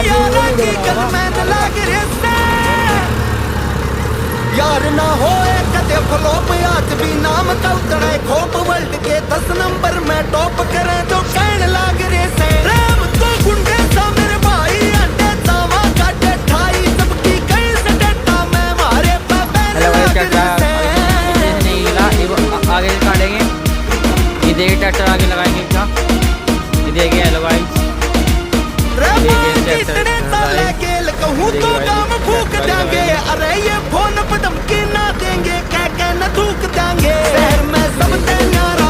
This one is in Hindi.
यारा की गल मैं न लाग रिश्ते यार ना होए कदे फ्लॉप आज भी नाम का उतरे खोप वर्ल्ड के 10 नंबर में टॉप करे तो कहने लाग रिश्ते प्रेम तो गुंडे सा मेरे भाई अंडे चावा काटे ठाई सबकी कई से डटा मैं मारे पे नहीं हिला आगे काटेंगे। ये देखिए ट्रैक्टर आगे लगाएंगे क्या, ये देखिए हेलो गाइस, कहूँ तो काम फूक देंगे अरे ये फोन पर धमकी ना देंगे कह के न थूक देंगे शहर में सब तैयार